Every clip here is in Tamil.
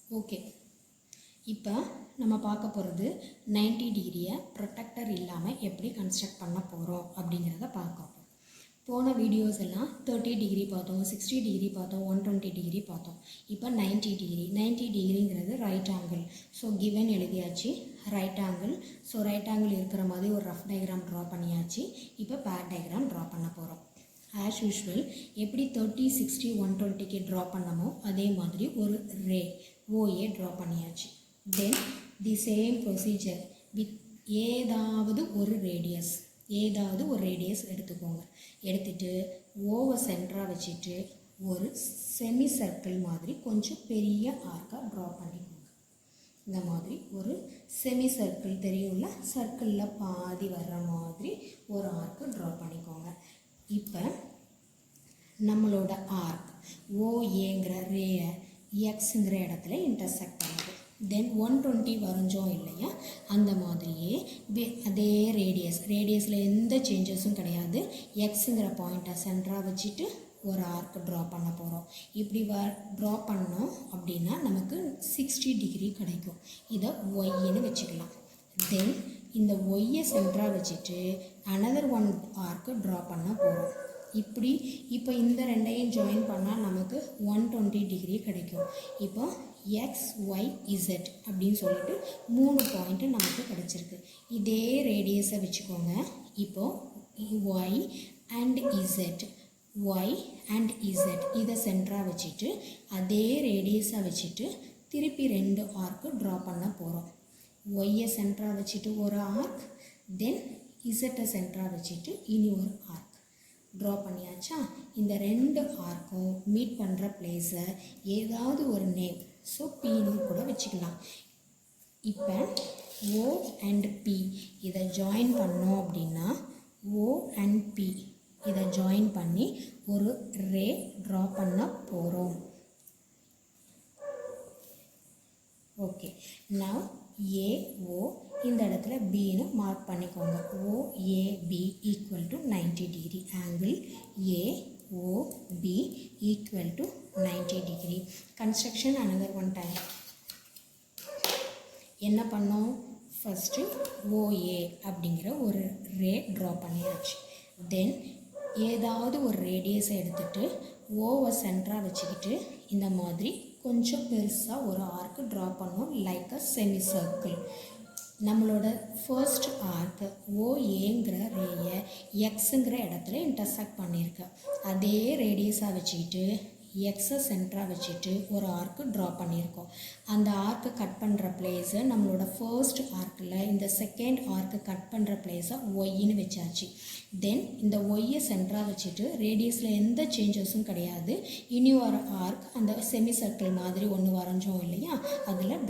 ஓகே, இப்போ நம்ம பார்க்க போகிறது 90 டிகிரியை ப்ரொடெக்டர் இல்லாமல் எப்படி கன்ஸ்ட்ரக்ட் பண்ண போகிறோம் அப்படிங்கிறத பார்க்க. போன வீடியோஸ் எல்லாம் 30 டிகிரி பார்த்தோம், 60 டிகிரி பார்த்தோம், 120 டிகிரி பார்த்தோம். இப்போ 90 டிகிரிங்கிறது ரைட் ஆங்கிள். ஸோ கிவன் எழுதியாச்சு right angle. So right angle இருக்கிற மாதிரி ஒரு ரஃப் டயக்ராம் ட்ரா பண்ணியாச்சு. இப்போ பேர் டயக்ராம் ட்ரா பண்ண போகிறோம். ஆஸ் யூஷுவல் எப்படி 30, 60, 120க்கு ட்ரா பண்ணமோ அதே மாதிரி ஒரு ரே ஓஏ ட்ரா பண்ணியாச்சு. தென் தி சேம் ப்ரொசீஜர் வித் ஏதாவது ஒரு ரேடியஸ் எடுத்துக்கோங்க. எடுத்துகிட்டு ஓவை சென்டராக வச்சுட்டு ஒரு செமி சர்க்கிள் மாதிரி கொஞ்சம் பெரிய ஆர்க்காக ட்ரா பண்ணிக்கோங்க. இந்த மாதிரி ஒரு செமி சர்க்கிள் தெரியும்ல, சர்க்கிளில் பாதி வர்ற மாதிரி ஒரு ஆர்க்கு ட்ரா பண்ணிக்கோங்க. இப்போ நம்மளோட ஆர்க் ஓஏங்கிற ரேயை எக்ஸுங்கிற இடத்துல இன்டர்செக்ட் பண்ணுது. தென் 120 வரைஞ்சோம் இல்லையா, அந்த மாதிரியே அதே ரேடியஸில் எந்த சேஞ்சஸும் கிடையாது. எக்ஸுங்கிற பாயிண்ட்டை சென்டராக வச்சுட்டு ஒரு ஆர்க் ட்ரா பண்ண போகிறோம். இப்படி ட்ரா பண்ணோம் அப்படின்னா நமக்கு 60 டிகிரி கிடைக்கும். இதை ஒய்ன்னு வச்சுக்கலாம். தென் இந்த ஒய்யை சென்டராக வச்சுட்டு அனதர் ஒன் ஆர்க்கு ட்ரா பண்ண போகிறோம். இப்போ இந்த ரெண்டையும் ஜாயின் பண்ணால் நமக்கு 120 டிகிரி கிடைக்கும். இப்போ எக்ஸ் ஒய் இசட் அப்படின்னு சொல்லிட்டு 3 பாயிண்ட்டு நமக்கு கிடச்சிருக்கு. இதே ரேடியஸை வச்சுக்கோங்க. இப்போது ஒய் அண்ட் இசட் இதை சென்டராக வச்சுட்டு அதே ரேடியஸை வச்சுட்டு திருப்பி 2 ஆர்க்கு ட்ரா பண்ண போகிறோம். ஒய்யை சென்டராக வச்சுட்டு ஒரு ஆர்க், தென் இசட்டை சென்டராக வச்சுட்டு இனி ஒரு ஆர்க் ட்ரா பண்ணியாச்சா. இந்த 2 ஆர்க்கும் மீட் பண்ணுற பிளேஸை ஏதாவது ஒரு நேம், ஸோ பின்னு கூட வச்சுக்கலாம். இப்போ ஓ அண்ட் பி இதை ஜாயின் பண்ணோம் அப்படின்னா ஓ அண்ட் பி இதை ஜாயின் பண்ணி ஒரு ரே ட்ரா பண்ண போகிறோம். ஓகே, நவ் ஏஓ இந்த இடத்துல பின்னு மார்க் பண்ணிக்கோங்க. OAP equal to 90 degree. Angle AOB equal to 90 degree. Construction another one time. என்ன பண்ணோம்? ஃபஸ்ட்டு ஓஏ அப்படிங்கிற ஒரு ரே ட்ரா பண்ணியாச்சு. தென் ஏதாவது ஒரு ரேடியஸை எடுத்துகிட்டு ஓவை சென்டராக வச்சுக்கிட்டு இந்த மாதிரி கொஞ்சம் பெருசாக ஒரு ஆர்க்கு ட்ரா பண்ணோம், லைக் அ செமி சர்க்கிள். நம்மளோட ஃபர்ஸ்ட் ஆர்க் ஓஏங்கிற ரேயை எக்ஸுங்கிற இடத்துல இன்டர்செக்ட் பண்ணியிருக்கு. அதே ரேடியஸாக வச்சுக்கிட்டு எக்ஸை சென்டராக வச்சுட்டு ஒரு ஆர்க்கு ட்ரா பண்ணியிருக்கோம். அந்த ஆர்க்கு கட் பண்ணுற பிளேஸை நம்மளோட ஃபர்ஸ்ட் ஆர்க்கில் இந்த செகண்ட் ஆர்க்கு கட் பண்ணுற பிளேஸை ஒய்ன்னு வச்சாச்சு. தென் இந்த ஒய்யை சென்டராக வச்சுட்டு ரேடியஸில் எந்த சேஞ்சஸும் கிடையாது. இனி ஒரு ஆர்க் அந்த செமி சர்க்கிள் மாதிரி ஒன்று வரைஞ்சோம் இல்லையா, அதில்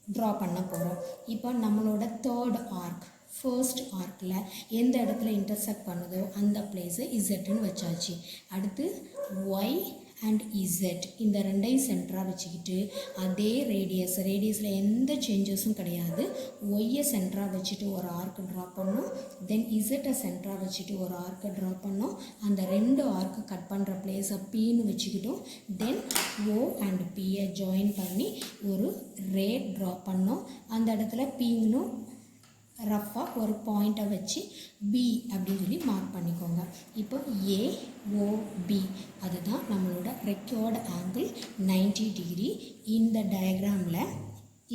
ட்ரா பண்ண போகிறோம். இப்போ நம்மளோட தேர்ட் ஆர்க் ஃபர்ஸ்ட் ஆர்க்கில் எந்த இடத்துல இன்டர்செக்ட் பண்ணுதோ அந்த பிளேஸை இசட்டுன்னு வச்சாச்சு. அடுத்து ஒய் அண்ட் இசட் இந்த ரெண்டையும் சென்டராக வச்சுக்கிட்டு அதே ரேடியஸில் எந்த சேஞ்சஸும் கிடையாது. ஒய்யை சென்டராக வச்சுட்டு ஒரு ஆர்க்கு ட்ரா பண்ணோம். தென் இசட்டை சென்டராக வச்சுட்டு ஒரு ஆர்க்கை ட்ரா பண்ணோம். அந்த 2 ஆர்க்கு கட் பண்ணுற பிளேஸை பின்னு வச்சுக்கிட்டோம். தென் ஓ அண்ட் பியை ஜாயின் பண்ணி ஒரு ரே ட்ரா பண்ணோம். அந்த இடத்துல பின்னு ரஃப்பாக ஒரு பாயிண்ட்டை வச்சு பி அப்படின்னு சொல்லி மார்க் பண்ணிக்கோங்க. இப்போ ஏஓபி அதுதான் நம்மளோட ரெக்கார்டு ஆங்கிள் 90 டிகிரி. இந்த டயக்ராமில்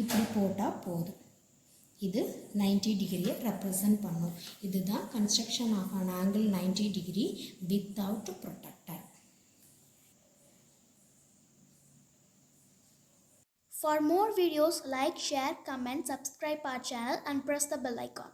இப்படி போட்டால் போதும். இது 90 டிகிரியை ரெப்ரசன்ட் பண்ணும். இதுதான் construction of an angle 90 degree without protractor. For more videos, like, share, comment, subscribe our channel and press the bell icon.